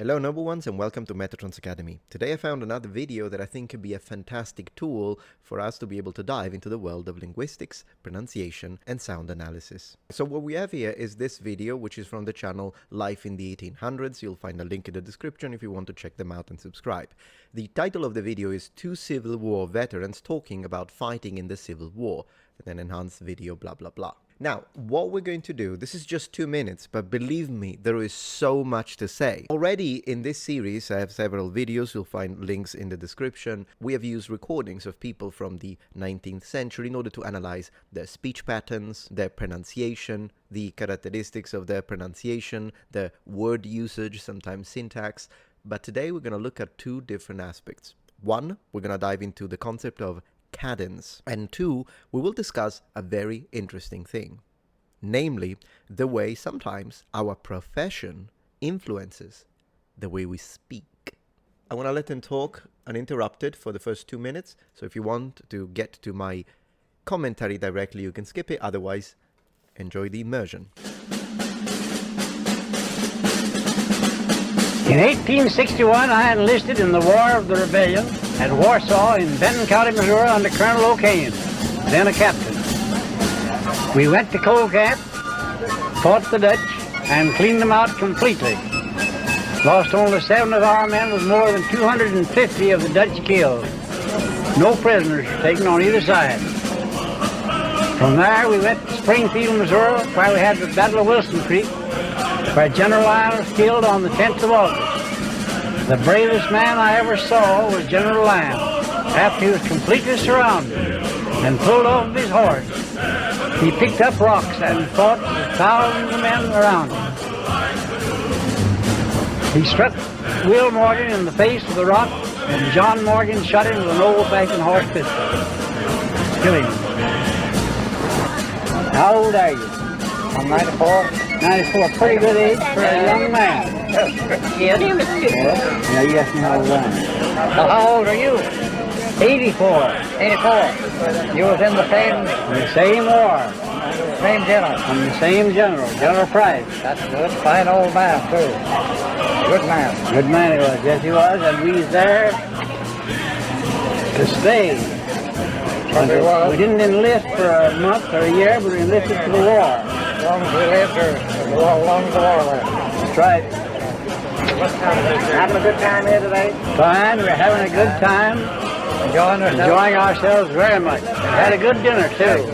Hello noble ones and welcome to Metatron's Academy. Today I found another video that I think could be a fantastic tool for us to be able to dive into the world of linguistics, pronunciation and sound analysis. So what we have here is this video, which is from the channel Life in the 1800s. You'll find a link in the description if you want to check them out and subscribe. The title of the video is Two Civil War Veterans Talking About Fighting in the Civil War, and then enhanced video blah blah blah. Now, what we're going to do, this is just 2 minutes, but believe me, there is so much to say. Already in this series, I have several videos, you'll find links in the description. We have used recordings of people from the 19th century in order to analyze their speech patterns, their pronunciation, the characteristics of their pronunciation, their word usage, sometimes syntax. But today we're going to look at two different aspects. One, we're going to dive into the concept of cadence, and two, we will discuss a very interesting thing, namely the way sometimes our profession influences the way we speak. I want to let them talk uninterrupted for the first 2 minutes, so if you want to get to my commentary directly you can skip it, otherwise enjoy the immersion. In 1861, I enlisted in the War of the Rebellion at Warsaw in Benton County, Missouri, under Colonel O'Kane, then a captain. We went to Coal Camp, fought the Dutch, and cleaned them out completely. Lost only 7 of our men with more than 250 of the Dutch killed. No prisoners taken on either side. From there, we went to Springfield, Missouri, where we had the Battle of Wilson Creek, where General Lyon was killed on the 10th of August. The bravest man I ever saw was General Lyon, after he was completely surrounded and pulled off his horse. He picked up rocks and fought with thousands of men around him. He struck Will Morgan in the face with a rock, and John Morgan shot him with an old-fashioned horse pistol, killing him. How old are you? I'm 94. 94, pretty good age for a young man. Yes. Now you ask me how old I am. How old are you? 84. 84. You was in the same war. Same general. I'm the same general, General Price. That's good. Fine old man, too. Good man. Good man he was, yes he was, and we was there to stay. We didn't enlist for a month or a year, but we enlisted for the war. As long as we lived or as long as the war lasted. That's right. Having a good time here today? Fine, we're having a good time. Enjoying ourselves very much. Had a good dinner too.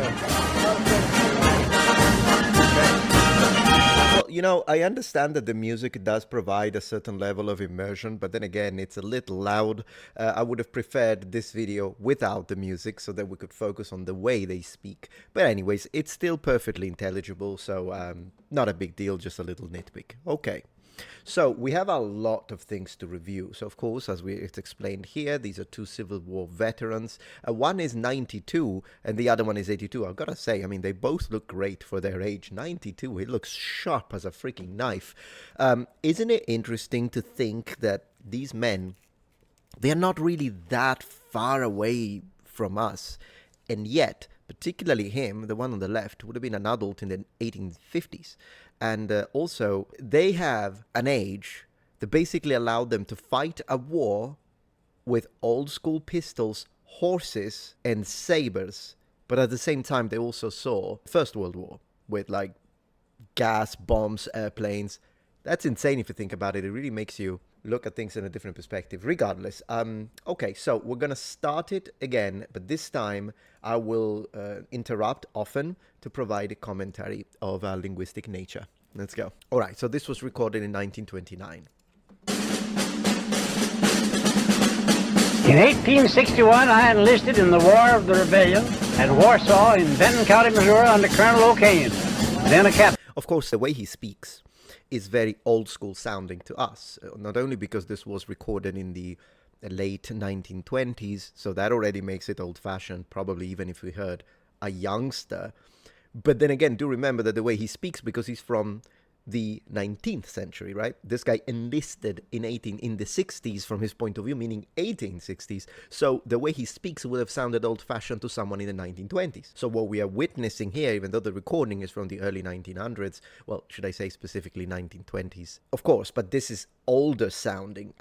You know, I understand that the music does provide a certain level of immersion, but then again, it's a little loud. I would have preferred this video without the music so that we could focus on the way they speak. But anyways, it's still perfectly intelligible, so not a big deal, just a little nitpick. Okay. So we have a lot of things to review. So of course, as it's explained here, these are two Civil War veterans. One is 92 and the other one is 82. I've got to say, I mean, they both look great for their age. 92, he looks sharp as a freaking knife. Isn't it interesting to think that these men, they're not really that far away from us, and yet, particularly him, the one on the left, would have been an adult in the 1850s. And also, they have an age that basically allowed them to fight a war with old school pistols, horses, and sabers. But at the same time, they also saw First World War with like gas, bombs, airplanes. That's insane if you think about it. It really makes you look at things in a different perspective. Regardless, okay, so we're gonna start it again, but this time I will interrupt often to provide a commentary of a linguistic nature. Let's go. All right, so this was recorded in 1929. In 1861, I enlisted in the War of the Rebellion at Warsaw in Benton County, Missouri, under Colonel O'Kane, then a captain. Of course, the way he speaks is very old school sounding to us, not only because this was recorded in the late 1920s, so that already makes it old fashioned, probably even if we heard a youngster. But then again, do remember that the way he speaks, because he's from the 19th century, right? This guy enlisted in the 60s from his point of view, meaning 1860s. So the way he speaks would have sounded old-fashioned to someone in the 1920s. So what we are witnessing here, even though the recording is from the early 1900s, well, should I say specifically 1920s? Of course, but this is an older sounding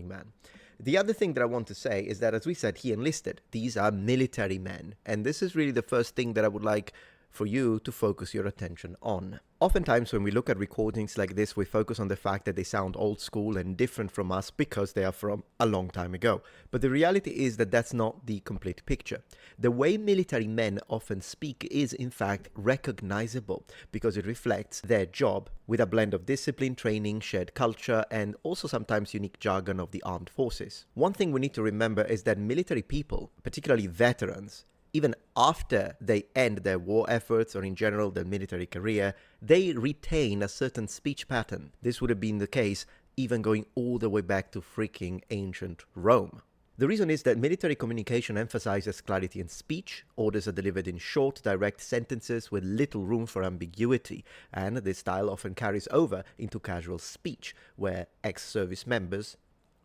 man. The other thing that I want to say is that, as we said, he enlisted. These are military men. And this is really the first thing that I would like for you to focus your attention on. Oftentimes when we look at recordings like this, we focus on the fact that they sound old school and different from us because they are from a long time ago. But the reality is that that's not the complete picture. The way military men often speak is in fact recognizable because it reflects their job with a blend of discipline, training, shared culture, and also sometimes unique jargon of the armed forces. One thing we need to remember is that military people, particularly veterans, even after they end their war efforts or in general their military career, they retain a certain speech pattern. This would have been the case even going all the way back to freaking ancient Rome. The reason is that military communication emphasizes clarity in speech. Orders are delivered in short, direct sentences with little room for ambiguity, and this style often carries over into casual speech, where ex-service members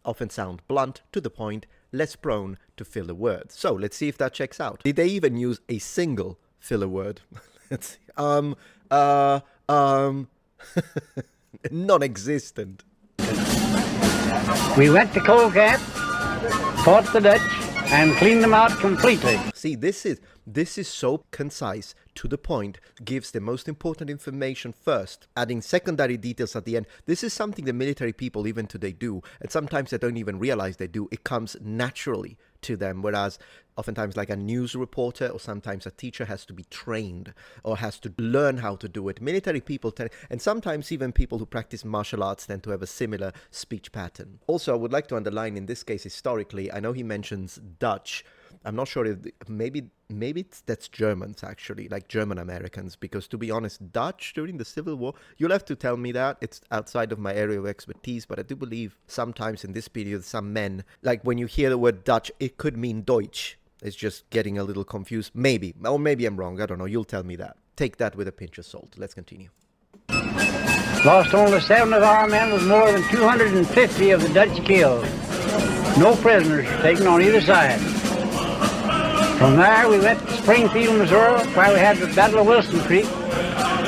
often sound blunt, to the point, less prone to filler words. So let's see if that checks out. Did they even use a single filler word? Let's see. Non-existent. We went to Coal Cap, fought the Dutch, and cleaned them out completely. See, this is so concise, to the point, gives the most important information first, adding secondary details at the end. This is something the military people even today do, and sometimes they don't even realize they do. It comes naturally to them, whereas oftentimes like a news reporter or sometimes a teacher has to be trained or has to learn how to do it. Military people tend, and sometimes even people who practice martial arts tend to have a similar speech pattern. Also, I would like to underline in this case historically, I know he mentions Dutch. I'm not sure if maybe that's Germans actually, like German Americans, because to be honest, Dutch during the Civil War, you'll have to tell me that. It's outside of my area of expertise, but I do believe sometimes in this period, some men, like when you hear the word Dutch, it could mean Deutsch. It's just getting a little confused. Maybe, or maybe I'm wrong. I don't know. You'll tell me that. Take that with a pinch of salt. Let's continue. Lost only 7 of our men with more than 250 of the Dutch killed. No prisoners taken on either side. From there, we went to Springfield, Missouri, where we had the Battle of Wilson Creek,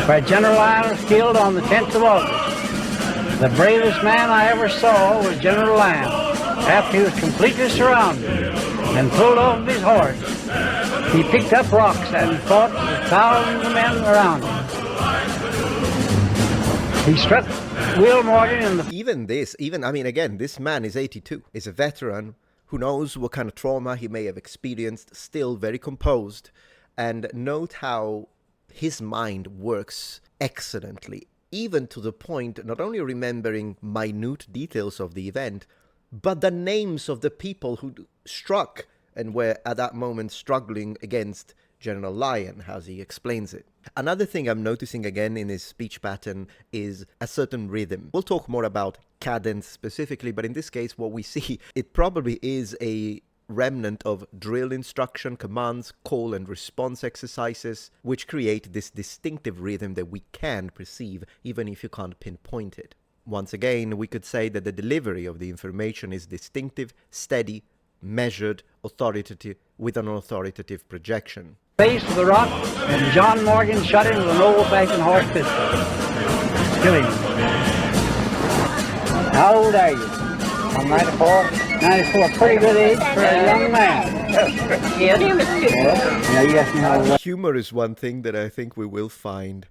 where General Lyon was killed on the 10th of August. The bravest man I ever saw was General Lyon, after he was completely surrounded and pulled off his horse. He picked up rocks and fought with thousands of men around him. He struck Will Morgan in the... Again, this man is 82. He's a veteran. Who knows what kind of trauma he may have experienced, still very composed. And note how his mind works excellently, even to the point not only remembering minute details of the event, but the names of the people who struck and were at that moment struggling against General Lyon, as he explains it. Another thing I'm noticing again in his speech pattern is a certain rhythm. We'll talk more about cadence specifically, but in this case what we see, it probably is a remnant of drill instruction, commands, call and response exercises, which create this distinctive rhythm that we can perceive even if you can't pinpoint it. Once again, we could say that the delivery of the information is distinctive, steady, measured, authoritative, with an authoritative projection. Base of the rock, and John Morgan shot him with an old-fashioned horse pistol. Kill him. How old are you? I'm 94. 94, pretty good age for a young man. Yeah, you asked me how old. Humor is one thing that I think we will find